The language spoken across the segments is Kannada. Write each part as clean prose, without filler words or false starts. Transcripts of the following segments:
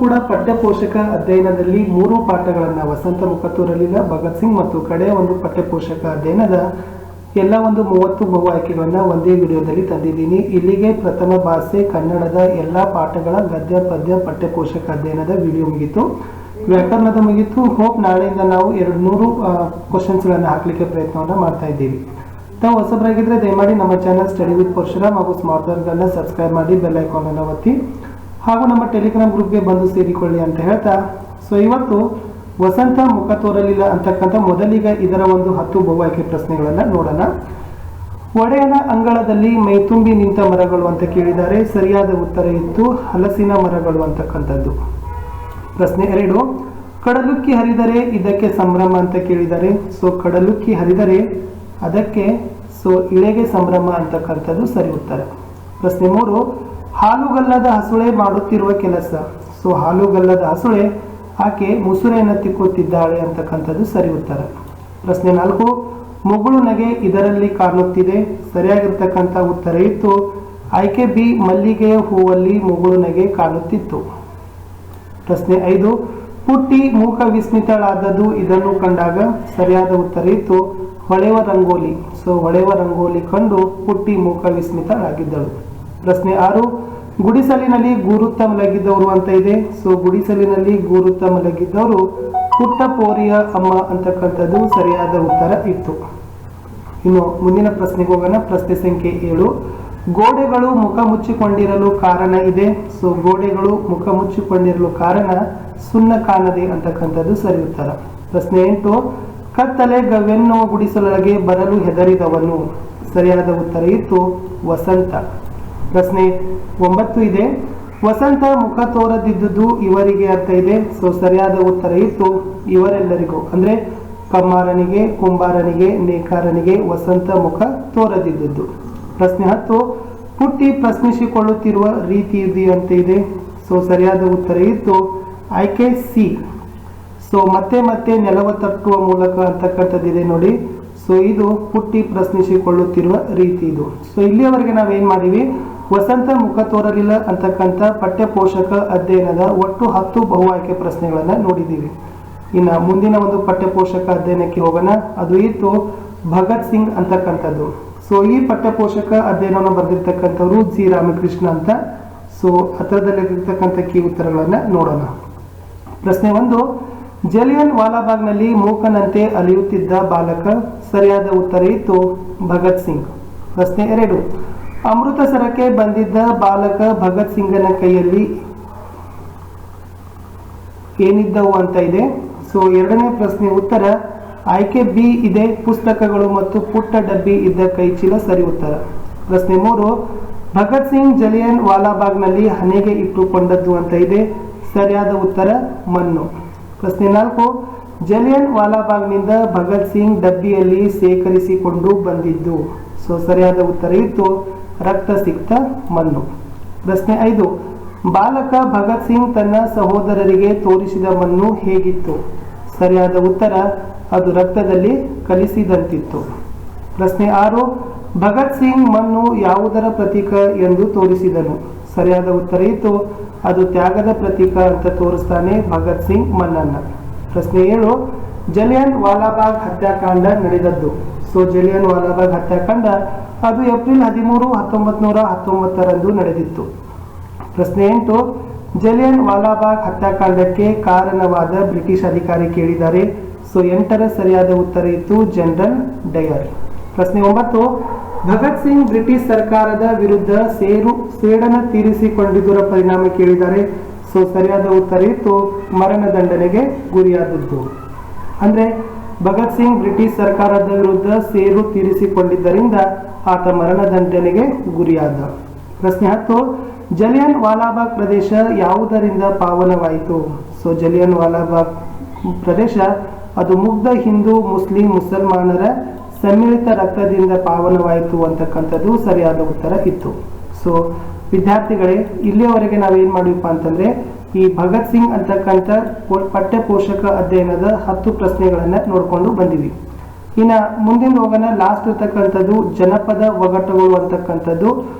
ಕೂಡ ಪಠ್ಯಪೋಷಕ ಅಧ್ಯಯನದಲ್ಲಿ 3 ಪಾಠಗಳನ್ನು ವಸಂತ ಮುಖತೂರಲಿಲ್ಲ, ಭಗತ್ ಸಿಂಗ್ ಮತ್ತು ಕಡೆಯ ಒಂದು ಪಠ್ಯಪೋಷಕ ಅಧ್ಯಯನದ ಎಲ್ಲ ಒಂದು 30 ಬಹು ಆಯ್ಕೆಗಳನ್ನು ಒಂದೇ ವಿಡಿಯೋದಲ್ಲಿ ತಂದಿದ್ದೀನಿ. ಇಲ್ಲಿಗೆ ಪ್ರಥಮ ಭಾಷೆ ಕನ್ನಡದ ಎಲ್ಲ ಪಾಠಗಳ ಗದ್ಯ ಪದ್ಯ ಪಠ್ಯಪೋಷಕ ಅಧ್ಯಯನದ ವಿಡಿಯೋ ಮುಗಿತು. ವ್ಯಾಕರಣದ ಮುಗಿತು. ಹೋಪ್ ನಾಳೆಯಿಂದ ನಾವು 200 ಕ್ವಶನ್ಸ್ಗಳನ್ನು ಹಾಕಲಿಕ್ಕೆ ಪ್ರಯತ್ನವನ್ನು ಮಾಡ್ತಾ ಇದ್ದೀವಿ. ತಾವು ಹೊಸಬರಾಗಿದ್ದರೆ ದಯಮಾಡಿ ನಮ್ಮ ಚಾನಲ್ ಸ್ಟಡಿ ವಿತ್ ಪರಶುರಾಮ್ ಹಾಗೂ ಸ್ಮಾರ್ಟ್ ವರ್ಕ್ಗಳನ್ನ ಸಬ್ಸ್ಕ್ರೈಬ್ ಮಾಡಿ, ಬೆಲ್ ಐಕಾನ್ ಅನ್ನು ಒತ್ತಿ ಹಾಗೂ ನಮ್ಮ ಟೆಲಿಗ್ರಾಮ್ ಗ್ರೂಪ್ಗೆ ಬಂದು ಸೇರಿಕೊಳ್ಳಿ ಅಂತ ಹೇಳ್ತಾ, ಇವತ್ತು ವಸಂತ ಮುಖ ತೋರಲಿಲ್ಲ ಅಂತಕ್ಕಂಥ ಮೊದಲಿಗ ಇದರ ಒಂದು 10 ಬಹು ಆಯ್ಕೆ ಪ್ರಶ್ನೆಗಳನ್ನು ನೋಡೋಣ. ಒಡೆಯನ ಅಂಗಳದಲ್ಲಿ ಮೈತುಂಬಿ ನಿಂತ ಮರಗಳು ಅಂತ ಕೇಳಿದ್ದಾರೆ. ಸರಿಯಾದ ಉತ್ತರ ಇತ್ತು ಹಲಸಿನ ಮರಗಳು ಅಂತಕ್ಕಂಥದ್ದು. ಪ್ರಶ್ನೆ 2, ಕಡಲುಕ್ಕಿ ಹರಿದರೆ ಇದಕ್ಕೆ ಸಂಭ್ರಮ ಅಂತ ಕೇಳಿದ್ದಾರೆ. ಕಡಲುಕ್ಕಿ ಹರಿದರೆ ಅದಕ್ಕೆ ಇಳೆಗೆ ಸಂಭ್ರಮ ಅಂತಕ್ಕಂಥದ್ದು ಸರಿ ಉತ್ತರ. ಪ್ರಶ್ನೆ 3, ಹಾಲುಗಲ್ಲದ ಹಸುಳೆ ಮಾಡುತ್ತಿರುವ ಕೆಲಸ. ಹಾಲುಗಲ್ಲದ ಹಸುಳೆ ಆಕೆ ಮುಸುರೆಯನ್ನು ತಿಕ್ಕುತ್ತಿದ್ದಾಳೆ ಅಂತಕ್ಕಂಥದ್ದು ಸರಿ ಉತ್ತರ. ಪ್ರಶ್ನೆ 4, ಮುಗುಳು ನಗೆ ಇದರಲ್ಲಿ ಕಾಣುತ್ತಿದೆ. ಸರಿಯಾಗಿರ್ತಕ್ಕಂಥ ಉತ್ತರ ಇತ್ತು ಆಯ್ಕೆ ಬಿ, ಮಲ್ಲಿಗೆಯ ಹೂವಲ್ಲಿ ಮುಗುಳು ನಗೆ ಕಾಣುತ್ತಿತ್ತು. ಪ್ರಶ್ನೆ 5, ಪುಟ್ಟಿ ಮೂಕ ವಿಸ್ಮಿತಳಾದದ್ದು ಇದನ್ನು ಕಂಡಾಗ. ಸರಿಯಾದ ಉತ್ತರ ಇತ್ತು ಹೊಳೆವ ರಂಗೋಲಿ. ಹೊಳೆವ ರಂಗೋಲಿ ಕಂಡು ಪುಟ್ಟಿ ಮೂಕ ವಿಸ್ಮಿತಳಾಗಿದ್ದಳು. ಪ್ರಶ್ನೆ 6, ಗುಡಿಸಲಿನಲ್ಲಿ ಗೂರುತ್ತ ಮಲಗಿದ್ದವರು ಅಂತ ಇದೆ. ಗುಡಿಸಲಿನಲ್ಲಿ ಗೂರುತ್ತ ಮಲಗಿದ್ದವರು ಪುಟ್ಟ ಪೋರಿಯ ಅಮ್ಮ ಅಂತಕ್ಕಂಥದ್ದು ಸರಿಯಾದ ಉತ್ತರ ಇತ್ತು. ಇನ್ನು ಮುಂದಿನ ಪ್ರಶ್ನೆಗೆ ಹೋಗೋಣ. ಪ್ರಶ್ನೆ ಸಂಖ್ಯೆ 7, ಗೋಡೆಗಳು ಮುಖ ಮುಚ್ಚಿಕೊಂಡಿರಲು ಕಾರಣ ಇದೆ. ಗೋಡೆಗಳು ಮುಖ ಮುಚ್ಚಿಕೊಂಡಿರಲು ಕಾರಣ ಸುಣ್ಣ ಕಾಣದೆ ಅಂತಕ್ಕಂಥದ್ದು ಸರಿ ಉತ್ತರ. ಪ್ರಶ್ನೆ 8, ಕತ್ತಲೆ ಗವ್ಯೆನ್ನುವ ಗುಡಿಸಲೊಳಗೆ ಬರಲು ಹೆದರಿದವನು. ಸರಿಯಾದ ಉತ್ತರ ಇತ್ತು ವಸಂತ. ಪ್ರಶ್ನೆ 9 ಇದೆ, ವಸಂತ ಮುಖ ತೋರದಿದ್ದುದು ಇವರಿಗೆ ಅಂತ ಇದೆ. ಸರಿಯಾದ ಉತ್ತರ ಇತ್ತು ಇವರೆಲ್ಲರಿಗೂ, ಅಂದ್ರೆ ಕಮ್ಮಾರನಿಗೆ, ಕುಂಬಾರನಿಗೆ, ನೇಕಾರನಿಗೆ ವಸಂತ ಮುಖ ತೋರದಿದ್ದುದು. ಪ್ರಶ್ನೆ 10, ಪುಟ್ಟಿ ಪ್ರಶ್ನಿಸಿಕೊಳ್ಳುತ್ತಿರುವ ರೀತಿ ಇದೆ ಅಂತ ಇದೆ. ಸರಿಯಾದ ಉತ್ತರ ಇತ್ತು ಆಯ್ಕೆ ಸಿ. ಮತ್ತೆ ಮತ್ತೆ ನೆಲವ ತಟ್ಟುವ ಮೂಲಕ ಅಂತಕ್ಕಂಥದ್ದಿದೆ ನೋಡಿ. ಇದು ಪುಟ್ಟಿ ಪ್ರಶ್ನಿಸಿಕೊಳ್ಳುತ್ತಿರುವ ರೀತಿ ಇದು. ಇಲ್ಲಿಯವರೆಗೆ ನಾವೇನ್ ಮಾಡಿವಿ, ವಸಂತ ಮುಖ ತೋರಲಿಲ್ಲ ಅಂತಕ್ಕಂಥ ಪಠ್ಯಪೋಷಕ ಅಧ್ಯಯನದ ಒಟ್ಟು 10 ಬಹು ಆಯ್ಕೆ ಪ್ರಶ್ನೆಗಳನ್ನ ನೋಡಿದ್ದೀವಿ. ಇನ್ನು ಮುಂದಿನ ಒಂದು ಪಠ್ಯಪೋಷಕ ಅಧ್ಯಯನಕ್ಕೆ ಹೋಗೋಣ. ಅದು ಇತ್ತು ಭಗತ್ ಸಿಂಗ್ ಅಂತಕ್ಕಂಥದ್ದು. ಈ ಪಠ್ಯಪೋಷಕ ಅಧ್ಯಯನವನ್ನು ಬರೆದಿರ್ತಕ್ಕಂಥವ್ರು ಜಿ ರಾಮಕೃಷ್ಣ ಅಂತ. ಹತ್ರದಲ್ಲಿರ್ತಕ್ಕಂಥ ಕೀ ಉತ್ತರಗಳನ್ನ ನೋಡೋಣ. ಪ್ರಶ್ನೆ 1, ಜಲಿಯನ್ ವಾಲಾಬಾಗ್ನಲ್ಲಿ ಮೂಕನಂತೆ ಅಲಿಯುತ್ತಿದ್ದ ಬಾಲಕ. ಸರಿಯಾದ ಉತ್ತರ ಇತ್ತು ಭಗತ್ ಸಿಂಗ್. ಪ್ರಶ್ನೆ 2, ಅಮೃತಸರಕ್ಕೆ ಬಂದಿದ್ದ ಬಾಲಕ ಭಗತ್ ಸಿಂಗನ ಕೈಯಲ್ಲಿ ಏನಿದ್ದವು ಅಂತ ಇದೆ. ಎರಡನೇ ಪ್ರಶ್ನೆ ಉತ್ತರ ಆಯ್ಕೆ ಬಿ ಇದೆ, ಪುಸ್ತಕಗಳು ಮತ್ತು ಪುಟ್ಟ ಡಬ್ಬಿ ಇದ್ದ ಕೈಚೀಲ. ಸರಿ ಉತ್ತರ. ಪ್ರಶ್ನೆ 3, ಭಗತ್ ಸಿಂಗ್ ಜಲಿಯನ್ ವಾಲಾಬಾಗ್ನಲ್ಲಿ ಹಣೆಗೆ ಇಟ್ಟುಕೊಂಡದ್ದು ಅಂತ ಇದೆ. ಸರಿಯಾದ ಉತ್ತರ ಮಣ್ಣು. ಪ್ರಶ್ನೆ 4, ಜಲಿಯನ್ ವಾಲಾಬಾಗ್ನಿಂದ ಭಗತ್ ಸಿಂಗ್ ಡಬ್ಬಿಯಲ್ಲಿ ಸೇಕರಿಸಿಕೊಂಡು ಬಂದಿದ್ದು. ಸರಿಯಾದ ಉತ್ತರ ಇತ್ತು ರಕ್ತ ಸಿಕ್ತ ಮಣ್ಣು. ಪ್ರಶ್ನೆ 5, ಬಾಲಕ ಭಗತ್ ಸಿಂಗ್ ತನ್ನ ಸಹೋದರರಿಗೆ ತೋರಿಸಿದ ಮಣ್ಣು ಹೇಗಿತ್ತು. ಸರಿಯಾದ ಉತ್ತರ ಅದು ರಕ್ತದಲ್ಲಿ ಕಲಿಸಿದಂತಿತ್ತು. ಪ್ರಶ್ನೆ 6, ಭಗತ್ ಸಿಂಗ್ ಮಣ್ಣು ಯಾವುದರ ಪ್ರತೀಕ ಎಂದು ತೋರಿಸಿದನು. ಸರಿಯಾದ ಉತ್ತರ ಇತ್ತು ಅದು ತ್ಯಾಗದ ಪ್ರತೀಕ ಅಂತ ತೋರಿಸ್ತಾನೆ ಭಗತ್ ಸಿಂಗ್ ಮಣ್ಣನ್ನ. ಪ್ರಶ್ನೆ 7, ಜಲಿಯನ್ ವಾಲಾಬಾಗ್ ಹತ್ಯಾಕಾಂಡ ನಡೆದದ್ದು. ಜಲಿಯನ್ ವಾಲಾಬಾಗ್ ಹತ್ಯಾಕಾಂಡ ಅದು ಏಪ್ರಿಲ್ 13, 1919 ನಡೆದಿತ್ತು. ಪ್ರಶ್ನೆ 8, ಜಲಿಯನ್ ವಾಲಾಬಾಗ್ ಹತ್ಯಾಕಾಂಡಕ್ಕೆ ಕಾರಣವಾದ ಬ್ರಿಟಿಷ್ ಅಧಿಕಾರಿ ಕೇಳಿದ್ದಾರೆ. 8ರ ಸರಿಯಾದ ಉತ್ತರ ಇತ್ತು ಜನರಲ್ ಡಯರ್. ಪ್ರಶ್ನೆ 9, ಭಗತ್ ಸಿಂಗ್ ಬ್ರಿಟಿಷ್ ಸರ್ಕಾರದ ವಿರುದ್ಧ ಸೇಡನ ತೀರಿಸಿಕೊಂಡಿದ್ದರ ಪರಿಣಾಮ ಕೇಳಿದ್ದಾರೆ. ಸರಿಯಾದ ಉತ್ತರ ಇತ್ತು ಮರಣದಂಡನೆಗೆ ಗುರಿಯಾದದ್ದು. ಅಂದ್ರೆ ಭಗತ್ ಸಿಂಗ್ ಬ್ರಿಟಿಷ್ ಸರ್ಕಾರದ ವಿರುದ್ಧ ಸೇಡು ತೀರಿಸಿಕೊಂಡಿದ್ದರಿಂದ ಆತ ಮರಣದಂಡನೆಗೆ ಗುರಿಯಾದ. ಪ್ರಶ್ನೆ 10, ಜಲಿಯನ್ ವಾಲಾಬಾಗ್ ಪ್ರದೇಶ ಯಾವುದರಿಂದ ಪಾವನವಾಯಿತು. ಜಲಿಯನ್ ವಾಲಾಬಾಗ್ ಪ್ರದೇಶ ಅದು ಮುಗ್ಧ ಹಿಂದೂ, ಮುಸ್ಲಿಂ, ಮುಸಲ್ಮಾನರ ಸಮ್ಮಿಳಿತ ರಕ್ತದಿಂದ ಪಾವನವಾಯಿತು ಅಂತಕ್ಕಂಥದ್ದು ಸರಿಯಾದ ಉತ್ತರ ಇತ್ತು. ವಿದ್ಯಾರ್ಥಿಗಳೇ, ಇಲ್ಲಿಯವರೆಗೆ ನಾವೇನ್ ಮಾಡಿವಪ್ಪ ಅಂತಂದ್ರೆ ಈ ಭಗತ್ ಸಿಂಗ್ ಅಂತಕ್ಕಂಥ ಪಠ್ಯಪೋಷಕ ಅಧ್ಯಯನದ 10 ಪ್ರಶ್ನೆಗಳನ್ನ ನೋಡ್ಕೊಂಡು ಬಂದಿವಿ. ಇನ್ನು ಮುಂದಿನ ಹೋಗೋಣ. ಲಾಸ್ಟ್ ಇರ್ತಕ್ಕಂಥದ್ದು ಜನಪದ ಒಗಟುಗಳು ಅಂತಕ್ಕಂಥದ್ದು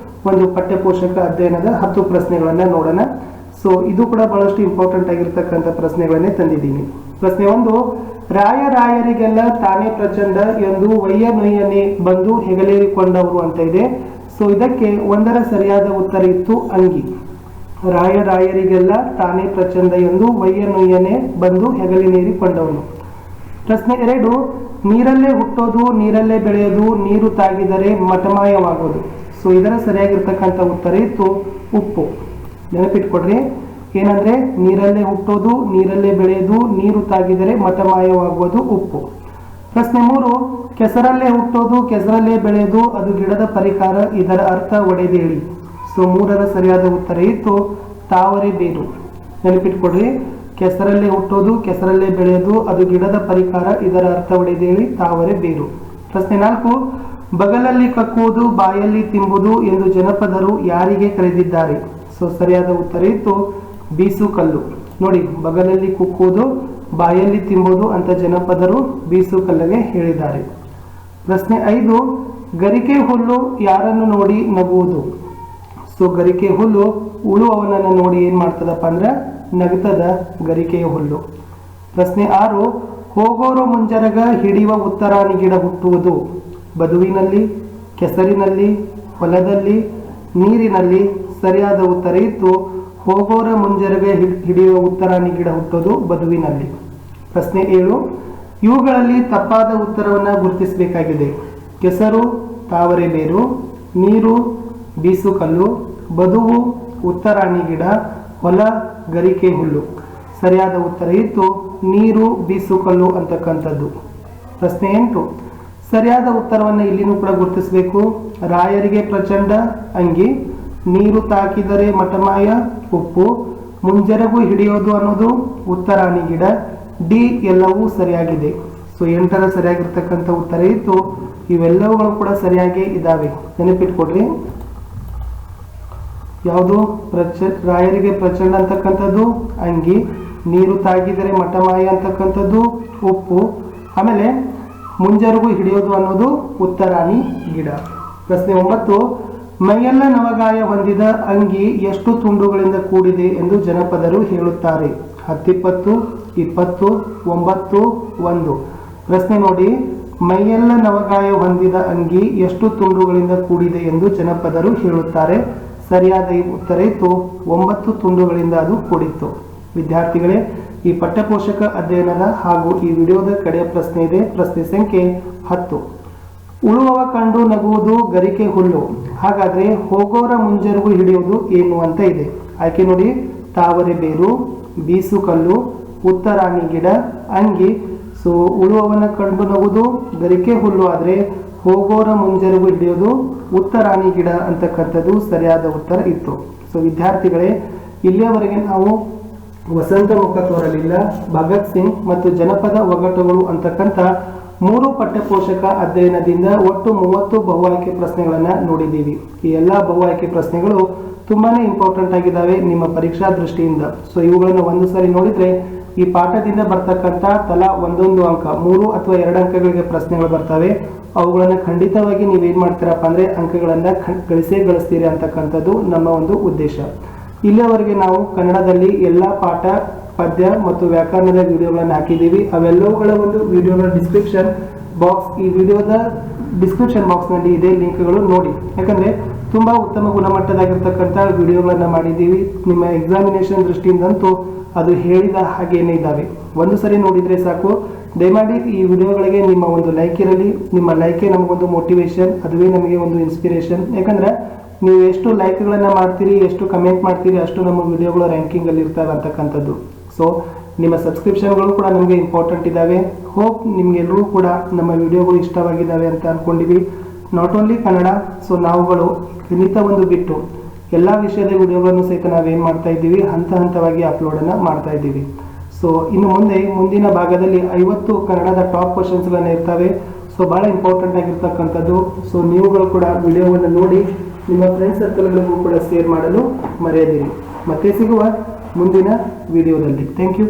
ಒಂದು ಪಠ್ಯಪೋಷಕ ಅಧ್ಯಯನದ 10 ಪ್ರಶ್ನೆಗಳನ್ನ ನೋಡೋಣ. ಸೊ ಇದು ಕೂಡ ಬಹಳಷ್ಟು ಇಂಪಾರ್ಟೆಂಟ್ ಆಗಿರ್ತಕ್ಕಂಥ ಪ್ರಶ್ನೆಗಳನ್ನೇ ತಂದಿದ್ದೀನಿ. ಪ್ರಶ್ನೆ 1, ರಾಯರಿಗೆಲ್ಲ ತಾನೇ ಪ್ರಚಂಡ ಎಂದು ನೊಯ್ಯನೆ ಬಂದು ಹೆಗಲೇರಿಕೊಂಡವರು ಅಂತ ಇದೆ. ಸೊ ಇದಕ್ಕೆ ಒಂದರ ಸರಿಯಾದ ಉತ್ತರ ಇತ್ತು ಅಂಗಿ. ರಾಯರಿಗೆಲ್ಲ ತಾನೇ ಪ್ರಚಂಡ ಎಂದು ನೊಯ್ಯನೆ ಬಂದು ಹೆಗಲೇರಿಕೊಂಡವನು. ಪ್ರಶ್ನೆ 2, ನೀರಲ್ಲೇ ಹುಟ್ಟೋದು ನೀರಲ್ಲೇ ಬೆಳೆಯೋದು ನೀರು ತಾಗಿದರೆ ಮಟಮಾಯವಾಗೋದು. ಸೊ ಇದರ ಸರಿಯಾಗಿರ್ತಕ್ಕಂಥ ಉತ್ತರ ಇತ್ತು ಉಪ್ಪು. ನೆನಪಿಟ್ಕೊಡ್ರಿ, ಏನಂದ್ರೆ ನೀರಲ್ಲೇ ಹುಟ್ಟೋದು ನೀರಲ್ಲೇ ಬೆಳೆಯೋದು ನೀರು ತಾಗಿದರೆ ಮಟಮಾಯವಾಗುವುದು ಉಪ್ಪು. ಪ್ರಶ್ನೆ 3, ಕೆಸರಲ್ಲೇ ಹುಟ್ಟೋದು ಕೆಸರಲ್ಲೇ ಬೆಳೆಯೋದು ಅದು ಗಿಡದ ಪರಿಕಾರ, ಇದರ ಅರ್ಥ ಒಡೆದೇಳಿ. ಸೊ 3ರ ಸರಿಯಾದ ಉತ್ತರ ಇತ್ತು ತಾವರೆ ಬೇರು. ನೆನಪಿಟ್ಕೊಡ್ರಿ, ಕೆಸರಲ್ಲೇ ಹುಟ್ಟೋದು ಕೆಸರಲ್ಲೇ ಬೆಳೆಯೋದು ಅದು ಗಿಡದ ಪರಿಕಾರ, ಇದರ ಅರ್ಥ ಒಡೆದೇಳಿ ತಾವರೆ ಬೇರು. ಪ್ರಶ್ನೆ 4, ಬಗಲಲ್ಲಿ ಕಕ್ಕುವುದು ಬಾಯಲ್ಲಿ ತಿಂಬುದು ಎಂದು ಜನಪದರು ಯಾರಿಗೆ ಕರೆದಿದ್ದಾರೆ. ಸೊ ಸರಿಯಾದ ಉತ್ತರ ಇತ್ತು ಬೀಸು ಕಲ್ಲು. ನೋಡಿ, ಬಗಲಲ್ಲಿ ಕುಕ್ಕುವುದು ಬಾಯಲ್ಲಿ ತಿಂಬುದು ಅಂತ ಜನಪದರು ಬೀಸು ಕಲ್ಲಿಗೆ ಹೇಳಿದ್ದಾರೆ. ಪ್ರಶ್ನೆ 5, ಗರಿಕೆ ಹುಲ್ಲು ಯಾರನ್ನು ನೋಡಿ ನಗುವುದು. ಸೊ ಗರಿಕೆ ಹುಲ್ಲು ಉಳುವವನನ್ನು ನೋಡಿ ಏನ್ ಮಾಡ್ತದಪ್ಪ ಅಂದ್ರೆ ನಗ್ತದ ಗರಿಕೆಯ ಹುಲ್ಲು. ಪ್ರಶ್ನೆ 6, ಹೋಗೋರು ಮುಂಜರಗ ಹಿಡಿಯುವ ಉತ್ತರಾಣಿ ಗಿಡ ಹುಟ್ಟುವುದು. ಬದುವಿನಲ್ಲಿ, ಕೆಸರಿನಲ್ಲಿ, ಹೊಲದಲ್ಲಿ, ನೀರಿನಲ್ಲಿ. ಸರಿಯಾದ ಉತ್ತರ ಇತ್ತು ಹೋಗೋರ ಮುಂಜರಗ ಹಿಡಿಯುವ ಉತ್ತರಾಣಿ ಗಿಡ ಹುಟ್ಟೋದು ಬದುವಿನಲ್ಲಿ. ಪ್ರಶ್ನೆ 7, ಇವುಗಳಲ್ಲಿ ತಪ್ಪಾದ ಉತ್ತರವನ್ನು ಗುರುತಿಸಬೇಕಾಗಿದೆ. ಕೆಸರು ತಾವರೆ ಬೇರು, ನೀರು ಬೀಸು ಕಲ್ಲು, ಬದುವು ಉತ್ತರಾಣಿ ಗಿಡ, ಹೊಲ ಗರಿಕೆ ಹುಲ್ಲು. ಸರಿಯಾದ ಉತ್ತರ ಇತ್ತು ನೀರು ಬೀಸು ಕಲ್ಲು ಅಂತಕ್ಕಂಥದ್ದು. ಪ್ರಶ್ನೆ 8, ಸರಿಯಾದ ಉತ್ತರವನ್ನು ಇಲ್ಲಿನೂ ಕೂಡ ಗುರುತಿಸಬೇಕು. ರಾಯರಿಗೆ ಪ್ರಚಂಡ ಅಂಗಿ, ನೀರು ತಾಕಿದರೆ ಮಟಮಾಯ ಉಪ್ಪು, ಮುಂಜರಗು ಹಿಡಿಯೋದು ಅನ್ನೋದು ಉತ್ತರಾಣಿ ಗಿಡ. ಡಿ ಎಲ್ಲವೂ ಸರಿಯಾಗಿದೆ. ಸೊ 8ರ ಸರಿಯಾಗಿರ್ತಕ್ಕಂಥ ಉತ್ತರ ಇತ್ತು. ಇವೆಲ್ಲವುಗಳು ಕೂಡ ಸರಿಯಾಗಿ ಇದ್ದಾವೆ. ನೆನಪಿಟ್ಕೊಡ್ರಿ, ಯಾವುದು ರಾಯರಿಗೆ ಪ್ರಚಂಡ ಅಂತಕ್ಕಂಥದ್ದು ಅಂಗಿ, ನೀರು ತಾಗಿದರೆ ಮಟಮಾಯ ಅಂತಕ್ಕಂಥದ್ದು ಉಪ್ಪು, ಆಮೇಲೆ ಮುಂಜರಗು ಹಿಡಿಯೋದು ಅನ್ನೋದು ಉತ್ತರಾಣಿ ಗಿಡ. ಪ್ರಶ್ನೆ 9, ಮೈಯೆಲ್ಲ ನವಗಾಯ ಹೊಂದಿದ ಅಂಗಿ ಎಷ್ಟು ತುಂಡುಗಳಿಂದ ಕೂಡಿದೆ ಎಂದು ಜನಪದರು ಹೇಳುತ್ತಾರೆ. 10, 20, 20, 9, 1. ಪ್ರಶ್ನೆ ನೋಡಿ, ಮೈಯೆಲ್ಲ ನವಗಾಯ ಹೊಂದಿದ ಅಂಗಿ ಎಷ್ಟು ತುಂಡುಗಳಿಂದ ಕೂಡಿದೆ ಎಂದು ಜನಪದರು ಹೇಳುತ್ತಾರೆ. ಸರಿಯಾದ ಉತ್ತರ ಇತ್ತು 9 ತುಂಡುಗಳಿಂದ ಅದು ಕೂಡಿತ್ತು. ವಿದ್ಯಾರ್ಥಿಗಳೇ, ಈ ಪಠ್ಯಪೋಷಕ ಅಧ್ಯಯನದ ಹಾಗೂ ಈ ವಿಡಿಯೋದ ಕಡೆಯ ಪ್ರಶ್ನೆ ಇದೆ. ಪ್ರಶ್ನೆ ಸಂಖ್ಯೆ 10, ಉಳುವವ ಕಂಡು ನಗುವುದು ಗರಿಕೆ ಹುಲ್ಲು. ಹಾಗಾದ್ರೆ ಹೋಗೋರ ಮುಂಜರುಗು ಹಿಡಿಯುವುದು ಏನು ಅಂತ ಇದೆ. ಆಯ್ಕೆ ನೋಡಿ, ತಾವರೆ ಬೇರು, ಬೀಸು ಕಲ್ಲು, ಉತ್ತರಾಣಿ ಗಿಡ, ಅಂಗಿ. ಸೊ ಉಳುವವನ ಕಂಡು ನಗುವುದು ಗರಿಕೆ ಹುಲ್ಲು ಆದ್ರೆ ಹೋಗೋರ ಮುಂಜರುಗು ಹಿಡಿಯೋದು ಉತ್ತರಾಣಿ ಗಿಡ ಅಂತಕ್ಕಂಥದ್ದು ಸರಿಯಾದ ಉತ್ತರ ಇತ್ತು. ಸೊ ವಿದ್ಯಾರ್ಥಿಗಳೇ, ಇಲ್ಲಿಯವರೆಗೆ ನಾವು ವಸಂತ ಮುಖ ತೋರಲಿಲ್ಲ, ಭಗತ್ ಸಿಂಗ್ ಮತ್ತು ಜನಪದ ಒಗಟುಗಳು ಅಂತಕ್ಕಂಥ 3 ಪಠ್ಯಪೋಷಕ ಅಧ್ಯಯನದಿಂದ ಒಟ್ಟು 30 ಬಹು ಆಯ್ಕೆ ಪ್ರಶ್ನೆಗಳನ್ನ ನೋಡಿದ್ದೀವಿ. ಈ ಎಲ್ಲಾ ಬಹು ಆಯ್ಕೆ ಪ್ರಶ್ನೆಗಳು ತುಂಬಾನೇ ಇಂಪಾರ್ಟೆಂಟ್ ಆಗಿದ್ದಾವೆ ನಿಮ್ಮ ಪರೀಕ್ಷಾ ದೃಷ್ಟಿಯಿಂದ. ಸೊ ಇವುಗಳನ್ನು ಒಂದು ಸಾರಿ ನೋಡಿದ್ರೆ ಈ ಪಾಠದಿಂದ ಬರ್ತಕ್ಕಂಥ ತಲಾ ಒಂದೊಂದು ಅಂಕ, 3 ಅಥವಾ 2 ಅಂಕಗಳಿಗೆ ಪ್ರಶ್ನೆಗಳು ಬರ್ತವೆ. ಅವುಗಳನ್ನು ಖಂಡಿತವಾಗಿ ನೀವೇನ್ ಮಾಡ್ತೀರಪ್ಪ ಅಂದ್ರೆ ಅಂಕಗಳನ್ನ ಗಳಿಸ್ತೀರಿ ಅಂತಕ್ಕಂಥದ್ದು ನಮ್ಮ ಒಂದು ಉದ್ದೇಶ. ಇಲ್ಲಿಯವರೆಗೆ ನಾವು ಕನ್ನಡದಲ್ಲಿ ಎಲ್ಲಾ ಪಾಠ, ಪದ್ಯ ಮತ್ತು ವ್ಯಾಕರಣದ ವಿಡಿಯೋಗಳನ್ನು ಹಾಕಿದ್ದೀವಿ. ಅವೆಲ್ಲವುಗಳ ಒಂದು ವಿಡಿಯೋಗಳ ಡಿಸ್ಕ್ರಿಪ್ಷನ್ ಬಾಕ್ಸ್, ಈ ವಿಡಿಯೋದ ಡಿಸ್ಕ್ರಿಪ್ಷನ್ ಬಾಕ್ಸ್ ನಲ್ಲಿ ಇದೆ, ಲಿಂಕ್ಗಳು ನೋಡಿ. ಯಾಕಂದ್ರೆ ತುಂಬಾ ಉತ್ತಮ ಗುಣಮಟ್ಟದಾಗಿರ್ತಕ್ಕಂಥ ವಿಡಿಯೋಗಳನ್ನ ಮಾಡಿದ್ದೀವಿ. ನಿಮ್ಮ ಎಕ್ಸಾಮಿನೇಷನ್ ದೃಷ್ಟಿಯಿಂದಂತೂ ಅದು ಹೇಳಿದ ಹಾಗೇನೇ ಇದ್ದಾವೆ. ಒಂದು ಸರಿ ನೋಡಿದ್ರೆ ಸಾಕು. ದಯಮಾಡಿ ಈ ವಿಡಿಯೋಗಳಿಗೆ ನಿಮ್ಮ ಒಂದು ಲೈಕ್ ಇರಲಿ. ನಿಮ್ಮ ಲೈಕೇ ನಮಗೊಂದು ಮೋಟಿವೇಶನ್, ಅದುವೇ ನಮಗೆ ಒಂದು ಇನ್ಸ್ಪಿರೇಷನ್. ಯಾಕಂದ್ರೆ ನೀವು ಎಷ್ಟು ಲೈಕ್ಗಳನ್ನ ಮಾಡ್ತೀರಿ, ಎಷ್ಟು ಕಮೆಂಟ್ ಮಾಡ್ತೀರಿ, ಅಷ್ಟು ನಮ್ಮ ವಿಡಿಯೋಗಳು ರ್ಯಾಂಕಿಂಗ್ ಅಲ್ಲಿ ಇರ್ತವೆ ಅಂತಕ್ಕಂಥದ್ದು. ಸೊ ನಿಮ್ಮ ಸಬ್ಸ್ಕ್ರಿಪ್ಷನ್ಗಳು ಕೂಡ ನಮಗೆ ಇಂಪಾರ್ಟೆಂಟ್ ಇದ್ದಾವೆ. ಹೋಪ್ ನಿಮ್ಗೆಲ್ಲರೂ ಕೂಡ ನಮ್ಮ ವಿಡಿಯೋಗಳು ಇಷ್ಟವಾಗಿದ್ದಾವೆ ಅಂತ ಅನ್ಕೊಂಡಿವಿ. ನಾಟ್ ಓನ್ಲಿ ಕನ್ನಡ, ಸೊ ನಾವುಗಳು ಗಣಿತ ಒಂದು ಬಿಟ್ಟು ಎಲ್ಲ ವಿಷಯದ ವಿಡಿಯೋಗಳನ್ನು ಸಹಿತ ನಾವೇನು ಮಾಡ್ತಾ ಇದ್ದೀವಿ, ಹಂತ ಹಂತವಾಗಿ ಅಪ್ಲೋಡನ್ನು ಮಾಡ್ತಾ ಇದ್ದೀವಿ. ಸೊ ಇನ್ನು ಮುಂದಿನ ಭಾಗದಲ್ಲಿ 50 ಕನ್ನಡದ ಟಾಪ್ ಕ್ವಶನ್ಸ್ಗಳನ್ನ ಇರ್ತವೆ. ಸೊ ಬಹಳ ಇಂಪಾರ್ಟೆಂಟ್ ಆಗಿರ್ತಕ್ಕಂಥದ್ದು. ಸೊ ನೀವುಗಳು ಕೂಡ ವಿಡಿಯೋವನ್ನು ನೋಡಿ ನಿಮ್ಮ ಫ್ರೆಂಡ್ಸ್ ಸರ್ಕಲ್ಗಳಿಗೂ ಕೂಡ ಶೇರ್ ಮಾಡಲು ಮರೆಯದಿರಿ. ಮತ್ತೆ ಸಿಗುವ ಮುಂದಿನ ವಿಡಿಯೋದಲ್ಲಿ. Thank you.